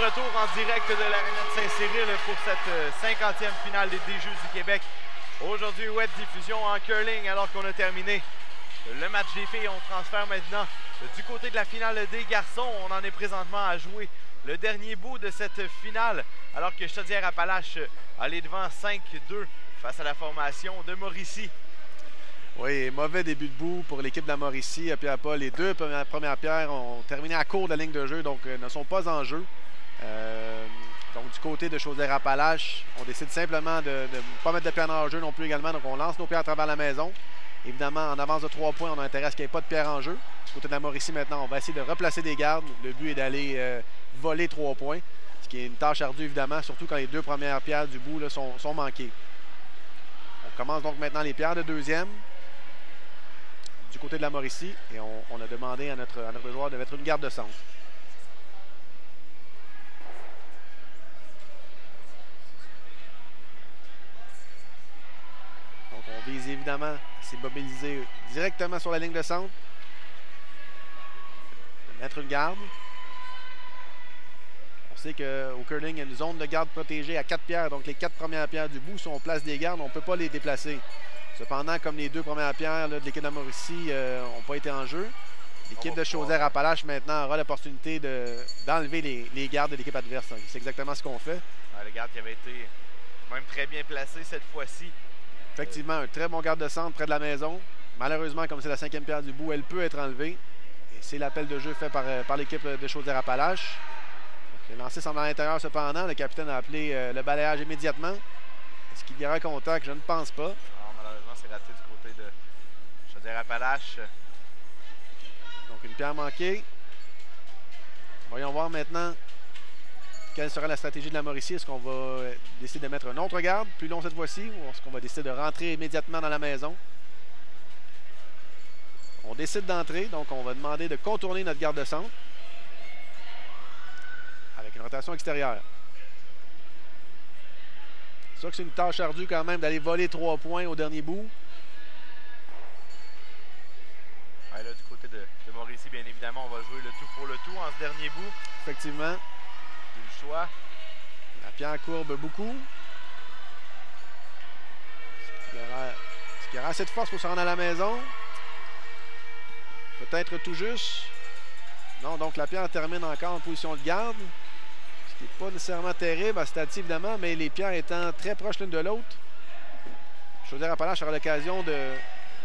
retour en direct de l'Arena de Saint-Cyril pour cette 50e finale des Jeux du Québec. Aujourd'hui, web diffusion en curling alors qu'on a terminé le match des filles. On transfère maintenant du côté de la finale des garçons. On en est présentement à jouer le dernier bout de cette finale alors que Chaudière-Appalaches allait devant 5-2 face à la formation de Mauricie. Oui, mauvais début de bout pour l'équipe de la Mauricie. Pierre-Paul, les deux premières pierres ont terminé à court de la ligne de jeu, donc ne sont pas en jeu. Donc du côté de Chaudière-Appalaches, on décide simplement de ne pas mettre de pierre en jeu non plus également. Donc on lance nos pierres à travers la maison. Évidemment, en avance de 3 points, on a intérêt à ce qu'il n'y ait pas de pierre en jeu. Du côté de la Mauricie maintenant, on va essayer de replacer des gardes. Le but est d'aller voler 3 points, ce qui est une tâche ardue évidemment, surtout quand les deux premières pierres du bout là, sont manquées. On commence donc maintenant les pierres de deuxième du côté de la Mauricie et on a demandé à notre joueur de mettre une garde de centre. Donc on vise évidemment à s'immobiliser directement sur la ligne de centre, de mettre une garde. On sait qu'au curling, il y a une zone de garde protégée à 4 pierres, donc les 4 premières pierres du bout, si on place des gardes, on ne peut pas les déplacer. Cependant, comme les deux premières pierres là, de l'équipe de la Mauricie n'ont pas été en jeu, l'équipe de Chaudière-Appalaches maintenant aura l'opportunité d'enlever les gardes de l'équipe adverse. C'est exactement ce qu'on fait. Le garde qui avait été même très bien placé cette fois-ci. Effectivement, un très bon garde de centre près de la maison. Malheureusement, comme c'est la 5e pierre du bout, elle peut être enlevée. Et c'est l'appel de jeu fait par l'équipe de Chaudière-Appalaches. Le lancer semble à l'intérieur cependant. Le capitaine a appelé le balayage immédiatement. Est-ce qu'il y aura contact? Je ne pense pas. Malheureusement, c'est raté du côté de Chaudière-Appalaches. Donc, une pierre manquée. Voyons voir maintenant quelle sera la stratégie de la Mauricie. Est-ce qu'on va décider de mettre un autre garde, plus long cette fois-ci, ou est-ce qu'on va décider de rentrer immédiatement dans la maison? On décide d'entrer, donc on va demander de contourner notre garde de centre avec une rotation extérieure. C'est sûr que c'est une tâche ardue quand même d'aller voler 3 points au dernier bout. Là, du côté de Mauricie, bien évidemment, on va jouer le tout pour le tout en ce dernier bout. Effectivement. Du choix. La pierre courbe beaucoup. Est-ce qu'il y aura assez de force pour se rendre à la maison? Peut-être tout juste. Non, donc la pierre termine encore en position de garde. Ce qui n'est pas nécessairement terrible à ce stade-ci, évidemment, mais les pierres étant très proches l'une de l'autre. Chaudière-Appalaches aura l'occasion de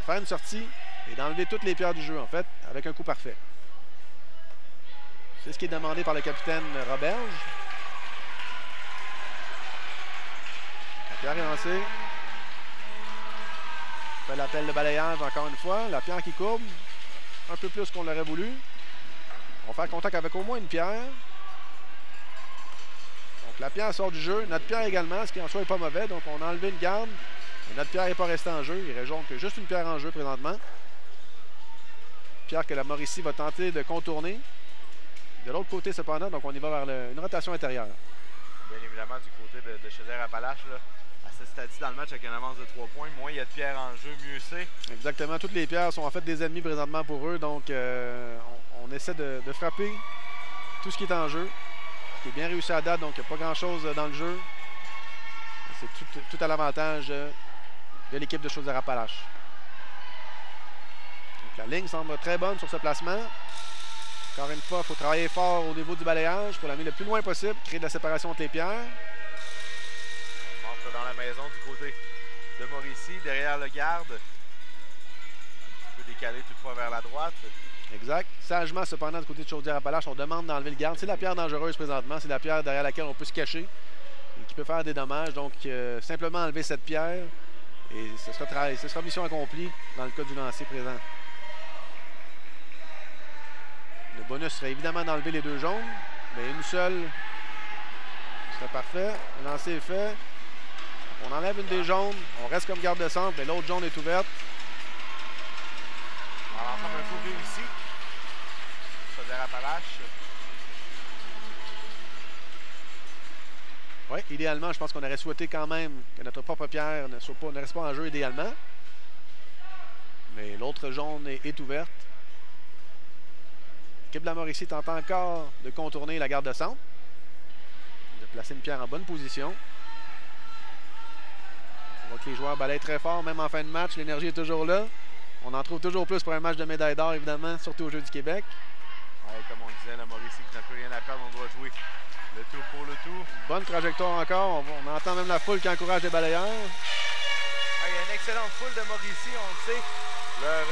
faire une sortie et d'enlever toutes les pierres du jeu, en fait, avec un coup parfait. C'est ce qui est demandé par le capitaine Roberge. La pierre est lancée. On fait l'appel de balayage encore une fois. La pierre qui courbe. Un peu plus qu'on l'aurait voulu. On va faire contact avec au moins une pierre. Donc la pierre sort du jeu. Notre pierre également, ce qui en soi n'est pas mauvais. Donc on a enlevé une garde. Et notre pierre n'est pas restée en jeu. Il reste donc juste une pierre en jeu présentement. Pierre que la Mauricie va tenter de contourner. De l'autre côté cependant, donc on y va vers une rotation intérieure. Bien évidemment, du côté de Chaudière-Appalaches, à ce stade-ci dans le match avec une avance de 3 points, moins il y a de pierres en jeu, mieux c'est. Exactement, toutes les pierres sont en fait des ennemis présentement pour eux, donc on essaie de frapper tout ce qui est en jeu, ce qui est bien réussi à date, donc il n'y a pas grand-chose dans le jeu. C'est tout à l'avantage de l'équipe de Chaudière-Appalaches. La ligne semble très bonne sur ce placement. Encore une fois, il faut travailler fort au niveau du balayage pour l'amener le plus loin possible, créer de la séparation entre les pierres. On montre dans la maison du côté de Mauricie, derrière le garde. Un petit peu décalé toutefois vers la droite. Exact. Sagement, cependant, du côté de Chaudière-Appalaches, on demande d'enlever le garde. C'est la pierre dangereuse présentement. C'est la pierre derrière laquelle on peut se cacher et qui peut faire des dommages. Donc, simplement enlever cette pierre et ce sera mission accomplie dans le cas du lancer présent. Le bonus serait évidemment d'enlever les deux jaunes, mais une seule serait parfait. Le lancer est fait. On enlève une des jaunes, on reste comme garde de centre, mais l'autre jaune est ouverte. On l'ensemble un coup réussi. Chaudière-Appalaches. Oui, idéalement, je pense qu'on aurait souhaité quand même que notre propre pierre ne reste pas en jeu idéalement. Mais l'autre jaune est ouverte. L'équipe de la Mauricie tente encore de contourner la garde de centre. placer une pierre en bonne position. On voit que les joueurs balayent très fort, même en fin de match. L'énergie est toujours là. On en trouve toujours plus pour un match de médaille d'or, évidemment, surtout aux Jeux du Québec. Ouais, comme on disait, la Mauricie qui n'a plus rien à perdre, on doit jouer le tout pour le tout. Bonne trajectoire encore. On entend même la foule qui encourage les balayeurs. Ouais, il y a une excellente foule de Mauricie, on le sait. Leurs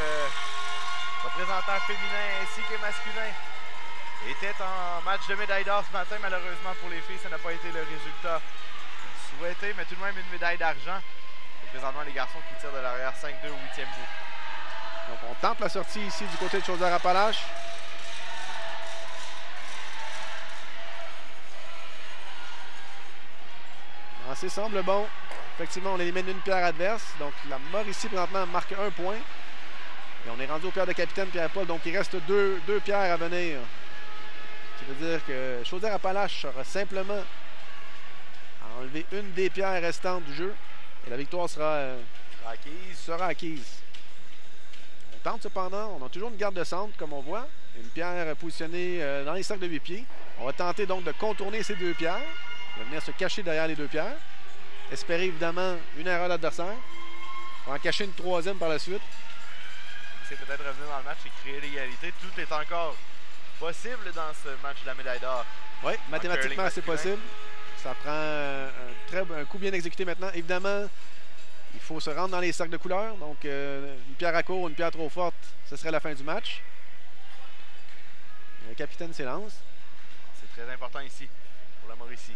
représentants féminins ainsi que masculins étaient en match de médaille d'or ce matin. Malheureusement pour les filles, ça n'a pas été le résultat souhaité, mais tout de même une médaille d'argent. Présentement, les garçons qui tirent de l'arrière 5-2 au 8e bout. Donc on tente la sortie ici du côté de Chaudière-Appalaches. Lancé semble bon. Effectivement, on élimine une pierre adverse. Donc la Mauricie présentement marque 1 point. Et on est rendu aux pierres de capitaine Pierre-Paul. Donc il reste deux pierres à venir. Ce qui veut dire que Chaudière-Appalaches sera simplement à enlever une des pierres restantes du jeu. Et la victoire sera acquise. On tente cependant. On a toujours une garde de centre, comme on voit. Une pierre positionnée dans les cercles de 8 pieds. On va tenter donc de contourner ces 2 pierres. On va venir se cacher derrière les 2 pierres. Espérer évidemment une erreur d'adversaire. On va en cacher une 3e par la suite. C'est peut-être revenir dans le match et créer l'égalité. Tout est encore possible dans ce match de la médaille d'or. Oui, mathématiquement c'est possible. Ça prend un coup bien exécuté maintenant. Évidemment, il faut se rendre dans les cercles de couleur. Donc une pierre à court, une pierre trop forte, ce serait la fin du match. Le capitaine s'élance. C'est très important ici pour la Mauricie.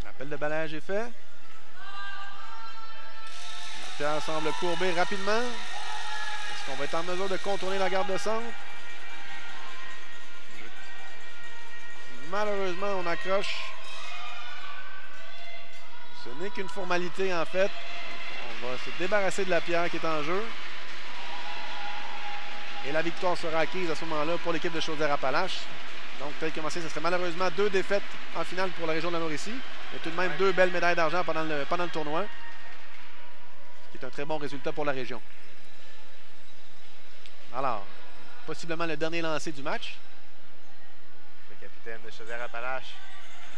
L'appel de balayage est fait. La pierre semble courber rapidement. Est-ce qu'on va être en mesure de contourner la garde de centre? Malheureusement, on accroche. Ce n'est qu'une formalité en fait. On va se débarrasser de la pierre qui est en jeu. Et la victoire sera acquise à ce moment-là pour l'équipe de Chaudière-Appalaches. Donc, tel commencé, ce serait malheureusement 2 défaites en finale pour la région de la Mauricie. Mais tout de même 2 belles médailles d'argent pendant le tournoi. Ce qui est un très bon résultat pour la région. Alors, possiblement le dernier lancé du match. Le capitaine de Chaudière-Appalaches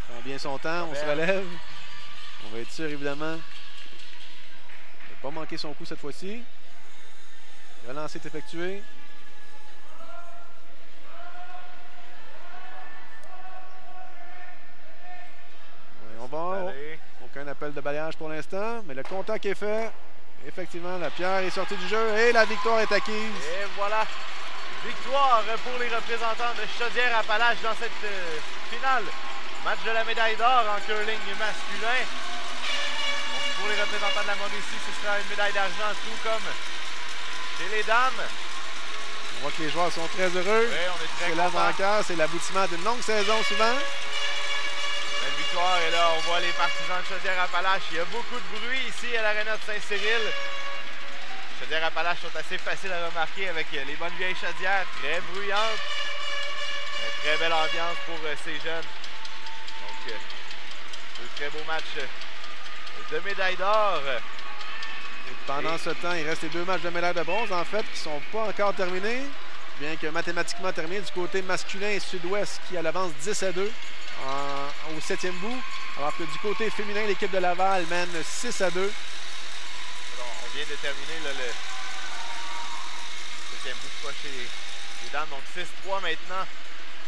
prend bien son temps, on se relève. On va être sûr, évidemment, de ne pas manquer son coup cette fois-ci. Le lancer est effectué. On va. Aucun appel de balayage pour l'instant, mais le contact est fait. Effectivement, la pierre est sortie du jeu et la victoire est acquise. Et voilà, victoire pour les représentants de Chaudière-Appalaches dans cette finale. Match de la médaille d'or en curling masculin. Donc, pour les représentants de la Mauricie, ce sera une médaille d'argent, tout comme chez les dames. On voit que les joueurs sont très heureux. Oui, on est très c'est contents. l'avant-cœur, c'est l'aboutissement d'une longue saison souvent. Belle victoire, et là, on voit les partisans de Chaudière-Appalaches. Il y a beaucoup de bruit ici à l'aréna de Saint-Cyril. Chaudière-Appalaches sont assez faciles à remarquer avec les bonnes vieilles chaudières, très bruyantes. Une très belle ambiance pour ces jeunes. Donc, un très beau match de médaille d'or. Pendant ce temps, il reste les 2 matchs de médaille de bronze, en fait, qui ne sont pas encore terminés. Bien que mathématiquement terminés du côté masculin et sud-ouest, qui a l'avance 10-2 au 7e bout. Alors que du côté féminin, l'équipe de Laval mène 6-2. Alors, on vient de terminer là, le 7e bout pas chez les dames. Donc 6-3 maintenant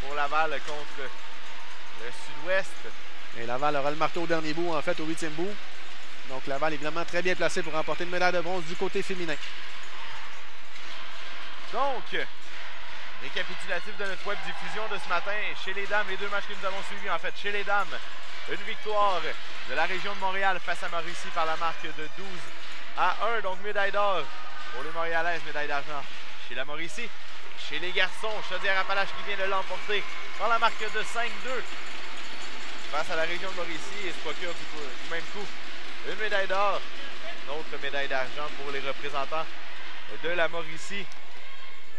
pour Laval contre le sud-ouest. Et Laval aura le marteau au dernier bout, en fait, au 8e bout. Donc Laval, évidemment, très bien placé pour remporter une médaille de bronze du côté féminin. Donc, récapitulatif de notre web diffusion de ce matin. Chez les dames, les 2 matchs que nous avons suivis, en fait, chez les dames, une victoire de la région de Montréal face à Mauricie par la marque de 12-1. Donc, médaille d'or pour les Montréalaises, médaille d'argent chez la Mauricie. Chez les garçons, Chaudière-Appalaches qui vient de l'emporter par la marque de 5-2 face à la région de Mauricie et se procure du même coup une médaille d'or, une autre médaille d'argent pour les représentants de la Mauricie.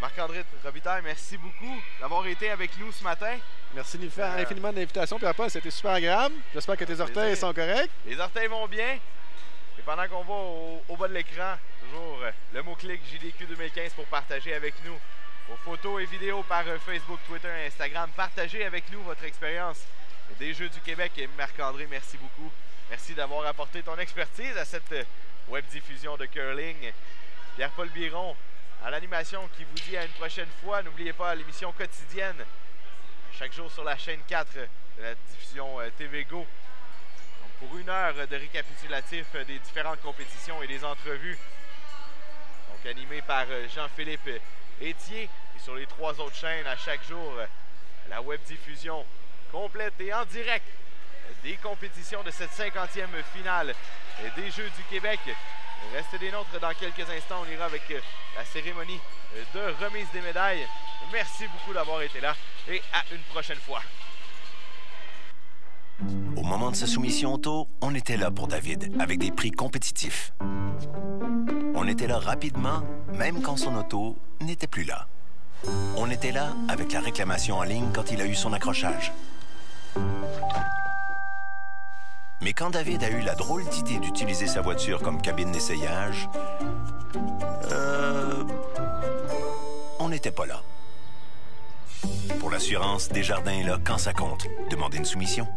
Marc-André Robitaille, merci beaucoup d'avoir été avec nous ce matin. Merci infiniment de l'invitation, Pierre-Paul. C'était super agréable. J'espère que tes orteils sont corrects. Les orteils vont bien. Et pendant qu'on va au bas de l'écran, toujours le mot-clic JDQ 2015 pour partager avec nous Vos photos et vidéos par Facebook, Twitter et Instagram. Partagez avec nous votre expérience des Jeux du Québec. Et Marc-André, merci beaucoup. Merci d'avoir apporté ton expertise à cette web diffusion de curling. Pierre-Paul Biron à l'animation qui vous dit à une prochaine fois. N'oubliez pas l'émission quotidienne chaque jour sur la chaîne 4 de la diffusion TV Go. Donc pour 1 heure de récapitulatif des différentes compétitions et des entrevues. Donc animé par Jean-Philippe Étier. Et sur les 3 autres chaînes à chaque jour, la web diffusion complète et en direct des compétitions de cette 50e finale des Jeux du Québec. Restez des nôtres dans quelques instants. On ira avec la cérémonie de remise des médailles. Merci beaucoup d'avoir été là et à une prochaine fois. Au moment de sa soumission auto, on était là pour David, avec des prix compétitifs. On était là rapidement, même quand son auto n'était plus là. On était là avec la réclamation en ligne quand il a eu son accrochage. Mais quand David a eu la drôle d'idée d'utiliser sa voiture comme cabine d'essayage, on n'était pas là. Pour l'assurance, Desjardins est là quand ça compte. Demandez une soumission.